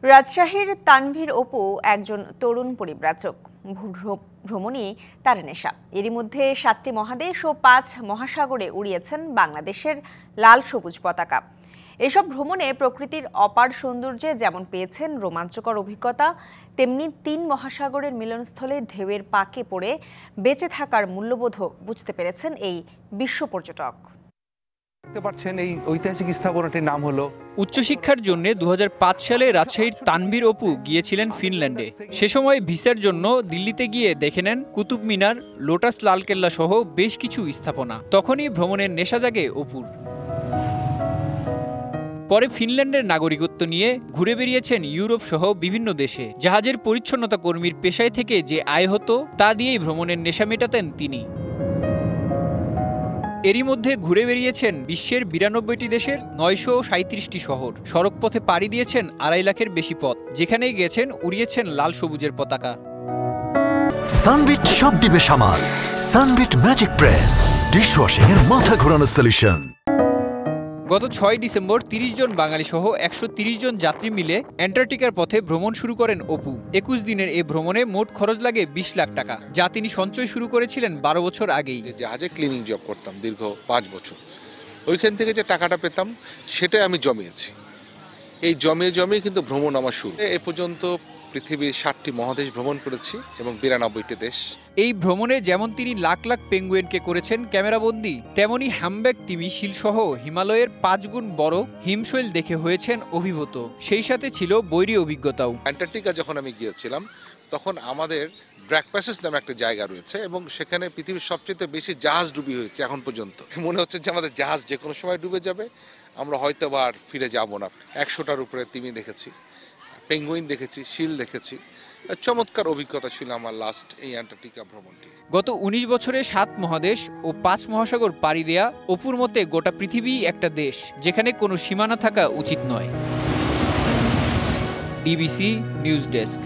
রাজশাহীর তানভীর অপু একজন তরুণ পরিব্রাজক। ভ্রমণই তার নেশা। এরই মধ্যে ৭টি মহাদেশ ও ৫ মহাসাগরে উড়িয়েছেন বাংলাদেশের লাল সবুজ পতাকা। এসব ভ্রমণে প্রকৃতির অপার সৌন্দর্যে যেমন পেয়েছেন রোমাঞ্চকর অভিজ্ঞতা, তেমনি ৩ মহাসাগরের মিলনস্থলে ঢেউয়ের পাকে পড়ে বেঁচে থাকার মূল্যবোধও বুঝতে পেরেছেন এই বিশ্ব পর্যটক। দেখতে পাচ্ছেন এই ঐতিহাসিক স্থাপনাটির নাম হলো। উচ্চশিক্ষার জন্য ২০০৫ সালে রাজশাহীর তানভীর অপু গিয়েছিলেন ফিনল্যান্ডে। সে সময় ভিসার জন্য দিল্লিতে গিয়ে দেখে নেন কুতুব মিনার, লোটাস লালকেল্লা সহ বেশ কিছু স্থাপনা। তখনই ভ্রমণের নেশা জাগে অপুর। পরে ফিনল্যান্ডের নাগরিকত্ব নিয়ে ঘুরে বেরিয়েছেন ইউরোপ সহ বিভিন্ন দেশে। জাহাজের পরিচ্ছন্নতা কর্মীর পেশায় থেকে যে আয় হতো তা দিয়েই ভ্রমণের নেশা মেটাতেন তিনি। এরই মধ্যে ঘুরে বেরিয়েছেন বিশ্বের ৯২টি দেশের ৯৩৭টি শহর। সড়কপথে পাড়ি দিয়েছেন ২.৫ লাখের বেশি পথ। যেখানেই গেছেন উড়িয়েছেন লাল সবুজের পতাকা। সানবিট সব দিবে সামাল। সানবিট ম্যাজিক প্রেস ডিশওয়াশিং এর মাথা ঘোরানো সলিউশন। গত ৬ ডিসেম্বর ৩০ জন বাঙালি সহ ১৩০ জন যাত্রী মিলে অ্যান্টার্কটিকার পথে ভ্রমণ শুরু করেন অপু। ২১ দিনের এই ভ্রমণে মোট খরচ লাগে ২০ লাখ টাকা, যা তিনি সঞ্চয় শুরু করেছিলেন ১২ বছর আগেই। জাহাজে ক্লিনিং জব করতাম দীর্ঘ ৫ বছর। ওইখান থেকে যে টাকাটা পেতাম সেটাই আমি জমিয়েছি। এই জমিয়ে কিন্তু ভ্রমণ আমার শুরু। এ পর্যন্ত পৃথিবীর ৭টি মহাদেশ ভ্রমণ করেছি এবং ৯২টি দেশ। এই ভ্রমণে যেমন তিনি লাখ লাখ পেঙ্গুয়েনকে করেছেন ক্যামেরাবন্দি, তেমনি হ্যামব্যাগ টিভি শিল সহ হিমালয়ের ৫ গুণ বড় হিমশৈল দেখে হয়েছেন অভিভূত। সেই সাথে ছিল বৈরী অভিজ্ঞতাও। অ্যান্টার্কটিকা যখন আমি গিয়েছিলাম তখন আমাদের ড্র্যাক প্যাসেজ নামে একটা জায়গা রয়েছে এবং সেখানে পৃথিবীর সবচেয়ে বেশি জাহাজ ডুবি হয়েছে এখন পর্যন্ত। মনে হচ্ছে যে আমাদের জাহাজ যে কোনো সময় ডুবে যাবে, আমরা হয়তো আর ফিরে যাব না। ১০০টার উপরে তিমি দেখেছি, পেঙ্গুইন দেখেছি, শিল দেখেছি। চমৎকার অভিজ্ঞতা ছিল আমার লাস্ট এই অ্যান্টার্কটিকা ভ্রমণটি। গত ১৯ বছরে ৭ মহাদেশ ও ৫ মহাসাগর পাড়ি দেয়া অপুর মতে গোটা পৃথিবী একটা দেশ, যেখানে কোনো সীমানা থাকা উচিত নয়। DBC news desk.